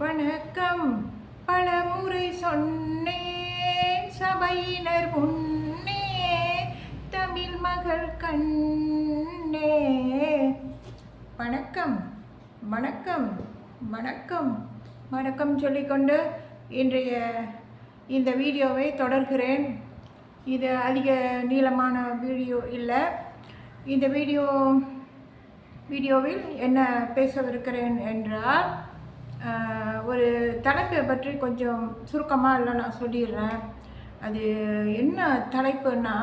வணக்கம் பலமுறை சொன்னேன் சபையினர் முன்னே தமிழ் மகள் கண்ணே. வணக்கம் வணக்கம் வணக்கம் வணக்கம் சொல்லிக்கொண்டு இன்றைய இந்த வீடியோவை தொடர்கிறேன். இது அதிக நீளமான வீடியோ இல்லை. இந்த வீடியோவில் என்ன பேசவிருக்கிறேன் என்றால், ஒரு தலைப்பை பற்றி கொஞ்சம் சுருக்கமாக இல்லை நான் சொல்லிடுறேன். அது என்ன தலைப்புன்னா,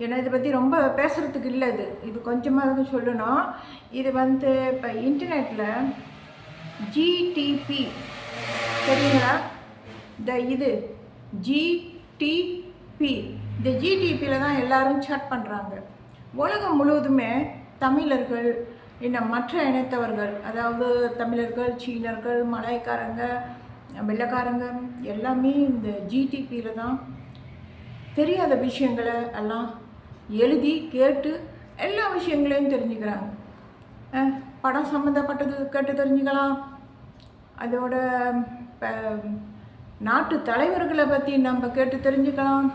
ஏன்னா இதை பற்றி ரொம்ப பேசுகிறதுக்கு இல்லை. இது கொஞ்சமாக தான் சொல்லணும். இது இப்போ இன்டர்நெட்டில் ஜிடிபி தெரியுங்களா? இது ஜிடிபி, இந்த ஜிடிபியில் தான் எல்லோரும் சேட் பண்ணுறாங்க. உலகம் முழுவதுமே தமிழர்கள், இன்னும் மற்ற இனத்தவர்கள், அதாவது தமிழர்கள், சீனர்கள், மலாய்க்காரங்க, வெள்ளைக்காரங்க எல்லாமே இந்த ஜிடிபியில் தான் தெரியாத விஷயங்களை எல்லாம் எழுதி கேட்டு எல்லா விஷயங்களையும் தெரிஞ்சுக்கிறாங்க. படம் சம்மந்தப்பட்டது கேட்டு தெரிஞ்சுக்கலாம். அதோட நாட்டு தலைவர்களை பற்றி நம்ம கேட்டு தெரிஞ்சுக்கலாம்.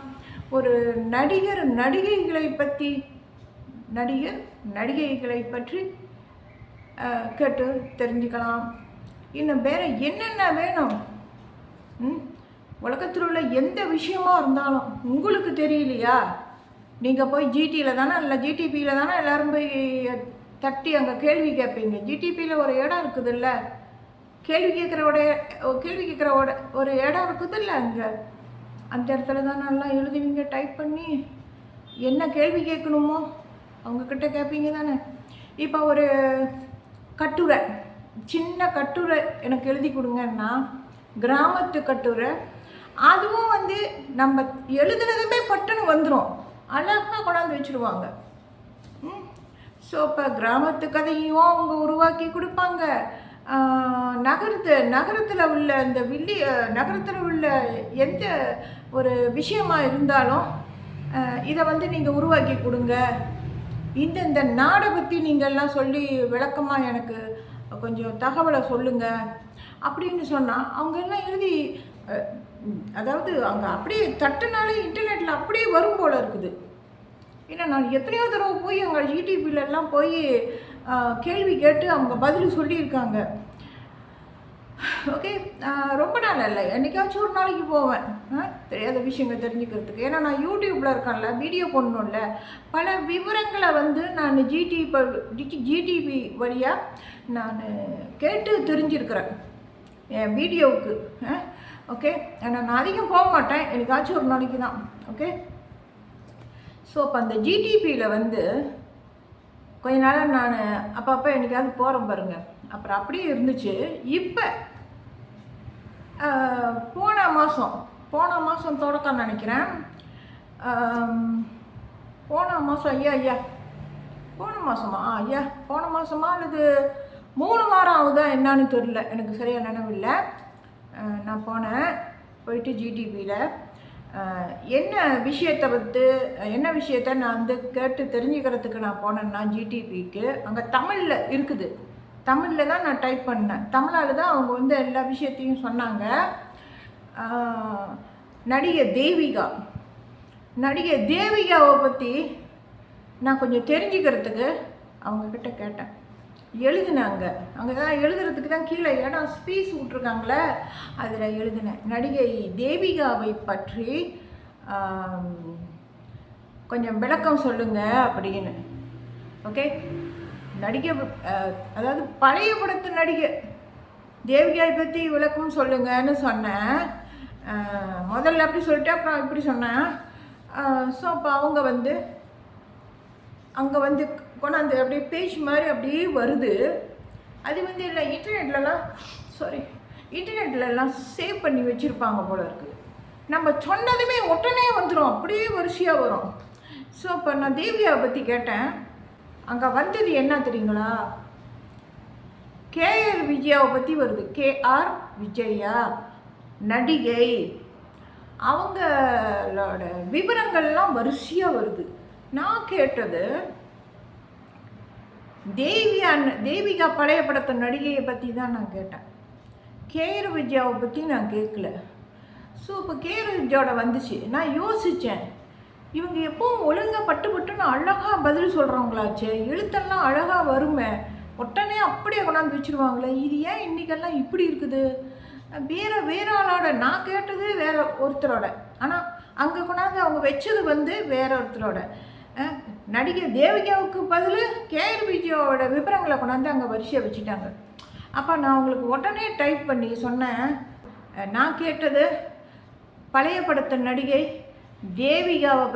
ஒரு நடிகைகளை பற்றி கேட்டு தெரிஞ்சுக்கலாம். இன்னும் வேறு என்னென்ன வேணும்? உலகத்தில் உள்ள எந்த விஷயமா இருந்தாலும் உங்களுக்கு தெரியலையா? நீங்கள் போய் ஜிடியில் தானே இல்லை ஜிடிபியில் தானே எல்லோரும் போய் தட்டி அங்கே கேள்வி கேட்பீங்க. ஜிடிபியில் ஒரு இடம் இருக்குதுல்ல, கேள்வி கேட்குற ஒரு இடம் இருக்குதுல்ல, அங்கே அந்த இடத்துல தான் நல்லா எழுதுவீங்க. டைப் பண்ணி என்ன கேள்வி கேட்கணுமோ அவங்கக்கிட்ட கேட்பீங்க தானே. இப்போ ஒரு கட்டுரை, சின்ன கட்டுரை எனக்கு எழுதி கொடுங்கன்னா, கிராமத்து கட்டுரை, அதுவும் நம்ம எழுதுனதுமே பட்டுன்னு வந்துடும், அழகாக கொண்டாந்து வச்சுருவாங்க. ஸோ இப்போ கிராமத்து கதையும் அவங்க உருவாக்கி கொடுப்பாங்க. நகரத்தில் உள்ள இந்த நகரத்தில் உள்ள எந்த ஒரு விஷயமா இருந்தாலும் இதை நீங்கள் உருவாக்கி கொடுங்க. இந்த நாடை பற்றி நீங்கள்லாம் சொல்லி விளக்கமாக எனக்கு கொஞ்சம் தகவலை சொல்லுங்கள் அப்படின்னு சொன்னால் அவங்க எல்லாம் எழுதி, அதாவது அங்கே அப்படியே தட்டுனாலே இன்டர்நெட்டில் அப்படியே வரும் போல் இருக்குது. ஏன்னா நான் எத்தனையோ தடவை போய் அங்கே ஜிடிபிலெல்லாம் போய் கேள்வி கேட்டு அவங்க பதில் சொல்லியிருக்காங்க. ஓகே, ரொம்ப நாள் இல்லை, என்றைக்காச்சும் ஒரு நாளைக்கு போவேன் தெரியாத விஷயங்கள் தெரிஞ்சுக்கிறதுக்கு. ஏன்னா நான் யூடியூப்பில் இருக்கேன்ல, வீடியோ போடணும்ல, பல விவரங்களை நான் ஜிடிபி வழியாக நான் கேட்டு தெரிஞ்சிருக்கிறேன் என் வீடியோவுக்கு. ஓகே, நான் அதிகம் போக மாட்டேன், என்னைக்காச்சும் ஒரு நாளைக்கு தான். ஓகே, ஸோ இப்போ அந்த ஜிடிபியில் கொஞ்ச நாளாக நான் அப்பப்போ என்னைக்காவது போகிறேன் பாருங்கள். அப்புறம் அப்படியே இருந்துச்சு. இப்போ போன மாதம் தொடக்கம் நினைக்கிறேன். போன மாதமா அல்லது 3 வாரம் ஆகுதா என்னன்னு தெரியல, எனக்கு சரியாக நினைவில்லை. நான் போயிட்டு ஜிடிபியில் என்ன விஷயத்தை நான் கேட்டு தெரிஞ்சுக்கிறதுக்கு நான் போனேன்னா, ஜிடிபிக்கு அங்கே தமிழில் இருக்குது. தமிழில் தான் நான் டைப் பண்ணேன். தமிழால் தான் அவங்க எல்லா விஷயத்தையும் சொன்னாங்க. நடிகை தேவிகாவை பற்றி நான் கொஞ்சம் தெரிஞ்சுக்கிறதுக்கு அவங்கக்கிட்ட கேட்டேன். எழுதினாங்க. அங்கே தான் எழுதுறதுக்கு தான் கீழே இடம் ஸ்பீஸ் விட்ருக்காங்களே, அதில் எழுதினேன். நடிகை தேவிகாவை பற்றி கொஞ்சம் விளக்கம் சொல்லுங்கள் அப்படின்னு. ஓகே, அதாவது பழைய படத்து நடிகை தேவிகாவை பற்றி விளக்கம் சொல்லுங்கன்னு சொன்னேன். முதல்ல அப்படி சொல்லிட்டு அப்புறம் இப்படி சொன்னேன். ஸோ அப்போ அவங்க அங்கே கொண்டாந்து அப்படியே பேஜ் மாதிரி அப்படியே வருது. அது இல்லை இன்டர்நெட்லலாம் சேவ் பண்ணி வச்சுருப்பாங்க போல இருக்குது. நம்ம சொன்னதுமே உடனே வந்துடும், அப்படியே வரிசையாக வரும். ஸோ இப்போ நான் தேவிகாவை பற்றி கேட்டேன். அங்கே வந்தது என்ன தெரியுங்களா? கேஆர் விஜயாவை பற்றி வருது. கேஆர் விஜயா நடிகை, அவங்களோட விவரங்கள்லாம் வரிசையாக வருது. நான் கேட்டது, தேவிகா பழைய படத்தை நடிகையை பற்றி தான் நான் கேட்டேன். கேஆர் விஜயாவை பற்றி நான் கேட்கல. ஸோ இப்போ கேஆர் விஜயாவோட வந்துச்சு. நான் யோசித்தேன், இவங்க எப்பவும் ஒழுங்காக பட்டுன்னு அழகாக பதில் சொல்கிறவங்களாச்சே, எழுத்தெல்லாம் அழகாக வருமே, உடனே அப்படியே கொண்டாந்து வச்சுருவாங்களே, இது ஏன் இன்றைக்கெல்லாம் இப்படி இருக்குது? வேற ஆளோட நான் கேட்டது வேற ஒருத்தரோட, ஆனால் அங்கே கொண்டாந்து அவங்க வச்சது வந்து வேற ஒருத்தரோட. நடிகை தேவிகாவுக்கு பதில் கேஆர் விஜயாவோட விவரங்களை கொண்டாந்து அங்கே வரிசையை வச்சுட்டாங்க. அப்போ நான் உங்களுக்கு உடனே டைப் பண்ணி சொன்னேன், நான் கேட்டது பழைய படத்து நடிகை தேவிகாவை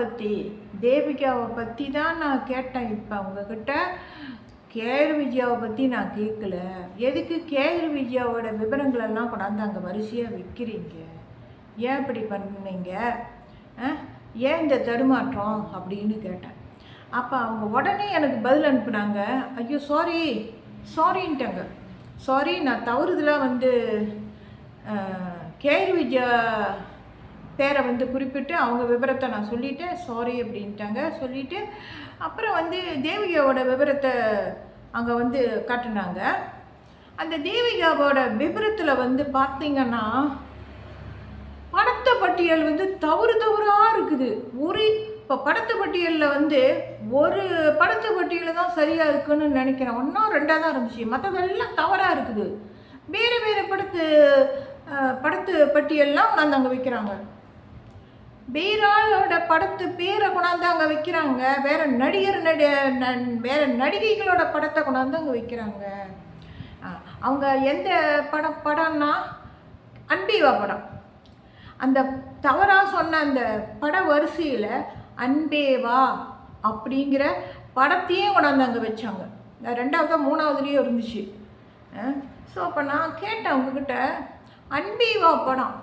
பற்றி தான் நான் கேட்டேன். இப்போ அவங்கக்கிட்ட கேஆர் விஜயாவை பற்றி நான் கேட்கல. எதுக்கு கேஆர் விஜயாவோட விவரங்களெல்லாம் கொண்டாந்து அங்கே வரிசையாக வைக்கிறீங்க? ஏன் இப்படி பண்ணீங்க? ஏன் இந்த தடுமாற்றம் அப்படின்னு கேட்டேன். அப்போ அவங்க உடனே எனக்கு பதில் அனுப்புனாங்க, ஐயோ சாரின்ட்டாங்க. சாரி, நான் தவறுதலாக வந்து கேஆர் விஜயா பேரை வந்து குறிப்பிட்டு அவங்க விவரத்தை நான் சொல்லிட்டேன், சாரி அப்படின்ட்டாங்க. சொல்லிவிட்டு அப்புறம் வந்து தேவிகாவோட விவரத்தை அங்கே வந்து காட்டினாங்க. அந்த தேவிகாவோட விவரத்தில் வந்து பார்த்திங்கன்னா படத்த பட்டியல் வந்து தவறாக இருக்குது. இப்போ படத்த பட்டியலில் வந்து ஒரு படத்த பட்டியலில் தான் சரியாக இருக்குன்னு நினைக்கிறேன். 1 2 தான் இருந்துச்சு, மற்றதெல்லாம் தவறாக இருக்குது. வேறு படத்து பட்டியல்லாம் கொண்டாந்து அங்கே வைக்கிறாங்க. வேற ஆளோட படத்து பேரை கொண்டாந்து அங்கே வைக்கிறாங்க. வேறு நடிகைகளோட படத்தை கொண்டாந்து அங்கே வைக்கிறாங்க. அவங்க எந்த படம்னா அன்பேவா படம். அந்த தவறாக சொன்ன அந்த பட வரிசையில் அன்பேவா அப்படிங்கிற படத்தையே கொண்டாந்து அங்கே வச்சாங்க. 2வது 3வதுலேயே இருந்துச்சு. ஸோ அப்போ நான் கேட்டேன் அவங்கக்கிட்ட, அன்பேவா படம்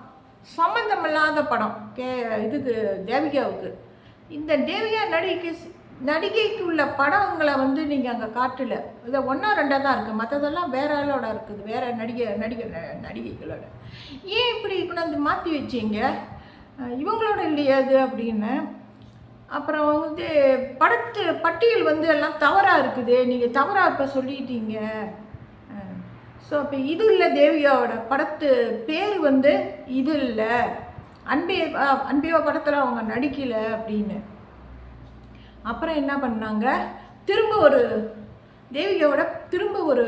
சம்மந்தமில்லாத படம் இதுக்கு தேவிகாவுக்கு. இந்த தேவிகா நடிகைக்கு உள்ள படங்களை வந்து நீங்கள் அங்கே காட்டல. இதை 1 2 தான் இருக்குது, மற்றதெல்லாம் வேற ஆளோட இருக்குது, வேறு நடிகைகளோட. ஏன் இப்படி கொண்டாந்து மாற்றி வச்சிங்க? இவங்களோட இல்லையா அது அப்படின்னு. அப்புறம் வந்து படத்து பட்டியல் வந்து எல்லாம் தவறாக இருக்குது, நீங்கள் தவறாக இப்போ சொல்லிட்டீங்க. ஸோ அப்போ இது இல்லை, தேவிகாவோட படத்து பேர் வந்து இது இல்லை, அன்பேவா படத்தில் அவங்க நடிக்கலை அப்படின்னு. அப்புறம் என்ன பண்ணாங்க, தேவிகாவோட திரும்ப ஒரு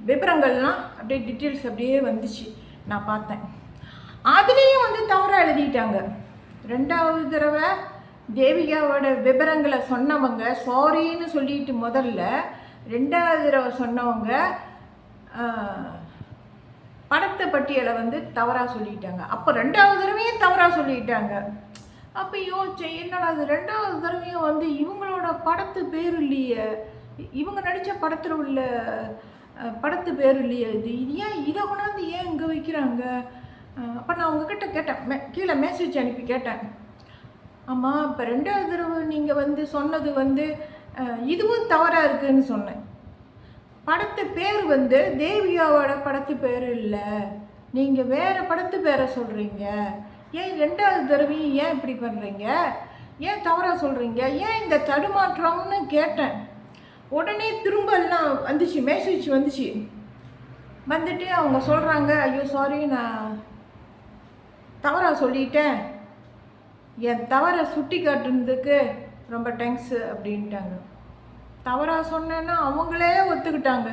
விவரங்கள்லாம் அப்படியே டீட்டெயில்ஸ் அப்படியே வந்துச்சு. நான் பார்த்தேன், அதுலேயும் வந்து தவறாக எழுதிட்டாங்க. 2வது தடவை தேவிகாவோட விவரங்களை சொன்னவங்க சாரின்னு சொல்லிட்டு முதல்ல, 2வது தடவை சொன்னவங்க படத்தை பட்டியலை வந்து தவறாக சொல்லிட்டாங்க. அப்போ 2வது தடவையும் தவறாக சொல்லிட்டாங்க. அப்போ யோசிச்சேன், என்னடா அது 2வது தடவையும் வந்து இவங்களோட படத்து பேர் இல்லையே, இவங்க நடித்த படத்தில் உள்ள படத்து பேர் இல்லையே, இது ஏன் இதை கொண்டாந்து ஏன் இங்கே வைக்கிறாங்க? அப்போ நான் உங்ககிட்ட கேட்டேன், கீழே மெசேஜ் அனுப்பி கேட்டேன், ஆமாம் இப்போ 2வது தடவை நீங்கள் வந்து சொன்னது வந்து இதுவும் தவறாக இருக்குதுன்னு சொன்னேன். படத்து பேர் வந்து தேவிகாவோட படத்து பேர் இல்லை, நீங்கள் வேறு படத்து பேரை சொல்கிறீங்க. ஏன் 2வது தடவையும் ஏன் இப்படி பண்ணுறீங்க? ஏன் தவறாக சொல்கிறீங்க? ஏன் இந்த தடுமாற்றம்னு கேட்டேன். உடனே திரும்ப எல்லாம் வந்துச்சு, மெசேஜ் வந்துச்சு. வந்துட்டு அவங்க சொல்கிறாங்க, ஐயோ சாரி, நான் தவறாக சொல்லிட்டேன், என் தவறை சுட்டி காட்டுனதுக்கு ரொம்ப தேங்க்ஸு அப்படின்ட்டாங்க. தவறாக சொன்னேன்னா அவங்களே ஒத்துக்கிட்டாங்க.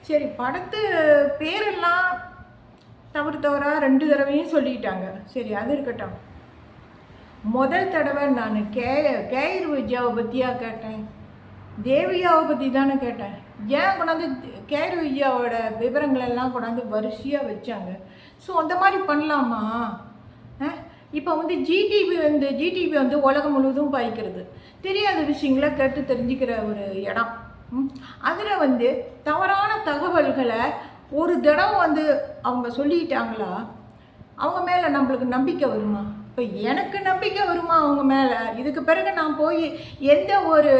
சரி, படத்து பேரெல்லாம் தவறாக 2 தடவையும் சொல்லிட்டாங்க. சரி, அது இருக்கட்டும். முதல் தடவை நான் கேஆர் விஜயாவை பற்றியா கேட்டேன், தேவிகாவை பற்றி தானே கேட்டேன். ஏன் கொண்டாந்து கேஆர் விஜயாவோட விவரங்களெல்லாம் கொண்டாந்து வரிசையாக வச்சாங்க? ஸோ அந்த மாதிரி பண்ணலாமா? இப்போ வந்து ஜிடிபி வந்து உலகம் முழுவதும் பாய்க்கிறது, தெரியாத விஷயங்களை கேட்டு தெரிஞ்சுக்கிற ஒரு இடம். அதில் வந்து தவறான தகவல்களை ஒரு தடவை வந்து அவங்க சொல்லிட்டாங்களா, அவங்க மேலே நம்மளுக்கு நம்பிக்கை வருமா? இப்போ எனக்கு நம்பிக்கை வருமா அவங்க மேலே? இதுக்கு பிறகு நான் போய் எந்த ஒரு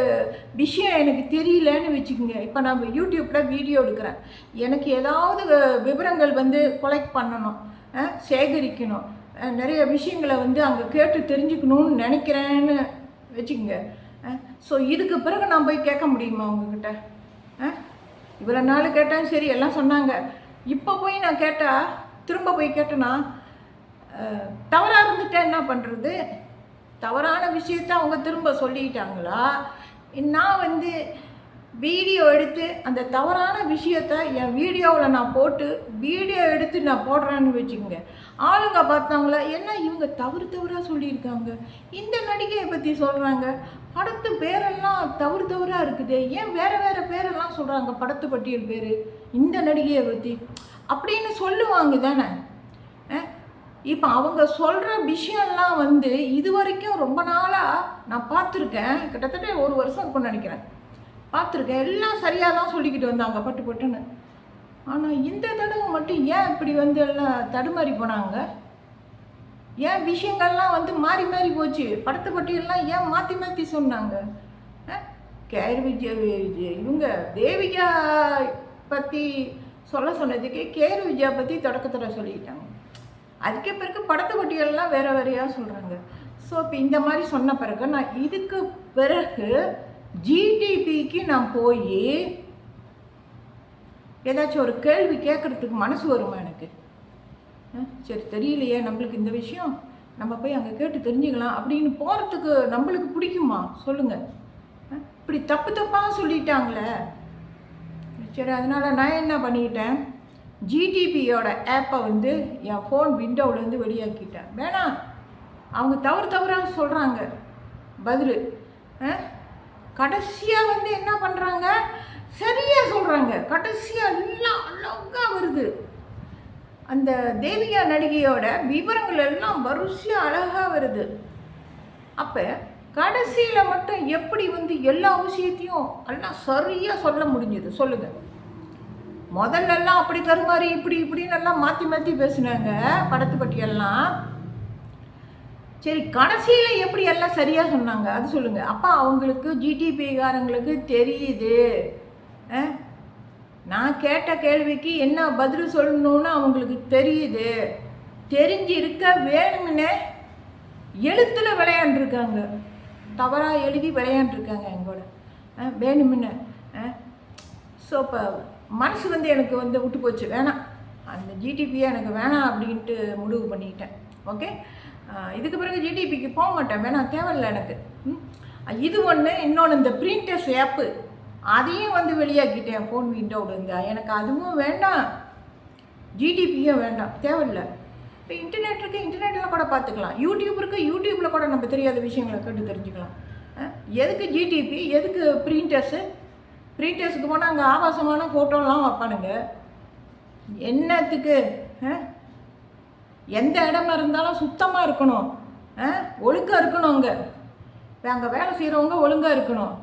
விஷயம் எனக்கு தெரியலன்னு வச்சுக்கோங்க, இப்போ நான் யூடியூப்பில் வீடியோ எடுக்கிறேன், எனக்கு ஏதாவது விவரங்கள் வந்து கொலெக்ட் பண்ணணும், சேகரிக்கணும், நிறைய விஷயங்களை வந்து அங்கே கேட்டு தெரிஞ்சுக்கணும்னு நினைக்கிறேன்னு வச்சுக்கோங்க. ஸோ இதுக்கு பிறகு நான் போய் கேட்க முடியுமா உங்ககிட்ட? இவ்வளோ நாள் கேட்டேன், சரி எல்லாம் சொன்னாங்க. இப்போ போய் நான் கேட்டால், திரும்ப போய் கேட்டேன்னா தவறாக இருந்துட்டேன், என்ன பண்ணுறது? தவறான விஷயத்த அவங்க திரும்ப சொல்லிட்டாங்களா? நான் வந்து வீடியோ எடுத்து அந்த தவறான விஷயத்த என் வீடியோவில் நான் போட்டு வீடியோ எடுத்து நான் போடுறேன்னு வச்சுக்கோங்க, ஆளுங்க பார்த்தாங்களா, என்ன இவங்க தவறாக சொல்லியிருக்காங்க, இந்த நடிகையை பற்றி சொல்கிறாங்க, படத்து பேரெல்லாம் தவறாக இருக்குது, ஏன் வேறு பேரெல்லாம் சொல்கிறாங்க, படத்து பட்டியல் பேர் இந்த நடிகையை பற்றி அப்படின்னு சொல்லுவாங்க தானே. இப்போ அவங்க சொல்கிற விஷயம்லாம் வந்து இது வரைக்கும் ரொம்ப நாளாக நான் பார்த்துருக்கேன். கிட்டத்தட்ட 1 வருஷம் இருக்கும்னு நினைக்கிறேன். பார்த்துருக்கேன். எல்லாம் சரியாக தான் சொல்லிக்கிட்டு வந்தாங்க பட்டுன்னு. ஆனால் இந்த தடவை மட்டும் ஏன் இப்படி வந்து எல்லாம் தடுமாறி போனாங்க? ஏன் விஷயங்கள்லாம் வந்து மாறி மாறி போச்சு? படத்தை பட்டியெல்லாம் ஏன் மாற்றி சொன்னாங்க? இவங்க தேவிகா பற்றி சொன்னதுக்கு கேரு விஜயா பற்றி தொடக்கத்தில் சொல்லிட்டாங்க. அதுக்கு பிறகு படத்தை பட்டியலாம் வேறையாக சொல்கிறாங்க. ஸோ இப்போ இந்த மாதிரி சொன்ன பிறகு நான் இதுக்கு பிறகு ஜிடிபிக்கு நான் போய் ஏதாச்சும் ஒரு கேள்வி கேட்குறதுக்கு மனசு வருமா எனக்கு? சரி தெரியலையே நம்மளுக்கு இந்த விஷயம், நம்ம போய் அங்கே கேட்டு தெரிஞ்சுக்கலாம் அப்படின்னு போகிறதுக்கு நம்மளுக்கு பிடிக்குமா சொல்லுங்கள்? இப்படி தப்பாக சொல்லிட்டாங்களே. சரி, அதனால் நான் என்ன பண்ணிக்கிட்டேன், ஜிடிபியோட ஆப்பை வந்து என் ஃபோன் விண்டோவிலேருந்து வெளியாக்கிட்டேன். வேணாம், அவங்க தவறாக சொல்கிறாங்க பதில். கடைசியாக வந்து என்ன பண்ணுறாங்க, சரியாக சொல்கிறாங்க. கடைசியாக எல்லாம் அழகாக வருது. அந்த தேவிகா நடிகையோட விவரங்கள் எல்லாம் வரிசையாக அழகாக வருது. அப்போ கடைசியில் மட்டும் எப்படி வந்து எல்லா விஷயத்தையும் எல்லாம் சரியாக சொல்ல முடிஞ்சது சொல்லுங்கள்? முதல்லலாம் அப்படி தருமாறி இப்படின்னு எல்லாம் மாற்றி பேசினாங்க படத்தை பற்றியெல்லாம். சரி, கடைசியில் எப்படி எல்லாம் சரியாக சொன்னாங்க அது சொல்லுங்கள். அப்போ அவங்களுக்கு ஜிடிபிகாரங்களுக்கு தெரியுது நான் கேட்ட கேள்விக்கு என்ன பதில் சொல்லணும்னு அவங்களுக்கு தெரியுது. தெரிஞ்சிருக்க வேணும்னே எழுத்தில் விளையாண்டுருக்காங்க, தவறாக எழுதி விளையாண்டுருக்காங்க எங்கூட வேணும்னு. ஸோ இப்போ மனசு வந்து எனக்கு வந்து விட்டு போச்சு, வேணாம் அந்த ஜிடிபியை எனக்கு வேணாம் அப்படின்ட்டு முடிவு பண்ணிக்கிட்டேன். ஓகே, இதுக்கு பிறகு ஜிடிபிக்கு போக மாட்டேன், வேணாம் தேவையில்லை எனக்கு. இது ஒன்று. இன்னொன்று, இந்த பிரிண்டர்ஸ் ஆப்பு அதையும் வந்து வெளியாக்கிட்டேன் ஃபோன் விண்டோவிலேருந்து. எனக்கு அதுவும் வேண்டாம், ஜிடிபியும் வேண்டாம், தேவையில்லை. இப்போ இன்டர்நெட் இருக்குது, இன்டர்நெட்டில் கூட பார்த்துக்கலாம். யூடியூப் இருக்குது, யூடியூப்பில் கூட நம்ம தெரியாத விஷயங்களை கேட்டு தெரிஞ்சுக்கலாம். எதுக்கு ஜிடிபி, எதுக்கு பிரிண்டர்ஸுக்கு போனால் அங்கே ஆபாசமான ஃபோட்டோலாம் வைப்பானுங்க, என்னத்துக்கு? எந்த இடமா இருந்தாலும் சுத்தமாக இருக்கணும், ஒழுங்காக இருக்கணும். அங்கே வேலை செய்கிறவங்க ஒழுங்காக இருக்கணும்.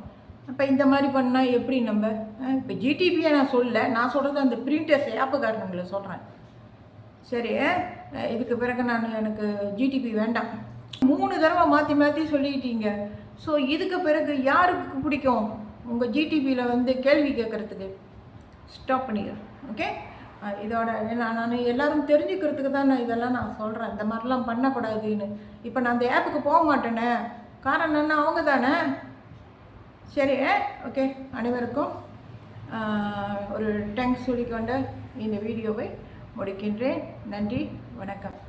அப்போ இந்த மாதிரி பண்ணால் எப்படி நம்ம? இப்போ ஜிடிபியை நான் சொல்லலை, நான் சொல்கிறது அந்த பிரிண்டர்ஸ் ஆப்புக்காரங்களை சொல்கிறேன். சரி, இதுக்கு பிறகு எனக்கு ஜிடிபி வேண்டாம். 3 தடவை மாற்றி சொல்லிக்கிட்டீங்க. ஸோ இதுக்கு பிறகு யாருக்கு பிடிக்கும் உங்கள் ஜிடிபியில் வந்து கேள்வி கேட்குறதுக்கு? ஸ்டாப் பண்ணிடுறேன். ஓகே, இதோட நான் எல்லோரும் தெரிஞ்சுக்கிறதுக்கு தான் இதெல்லாம் நான் சொல்கிறேன், இந்த மாதிரிலாம் பண்ணக்கூடாதுன்னு. இப்போ நான் அந்த ஆப்புக்கு போக மாட்டேனே, காரணம் என்ன? அவங்க தானே. சரி, ஓகே, அனைவருக்கும் ஒரு தேங்க்ஸ் சொல்லிக்கொண்டு இந்த வீடியோவை முடிக்கின்றேன். நன்றி, வணக்கம்.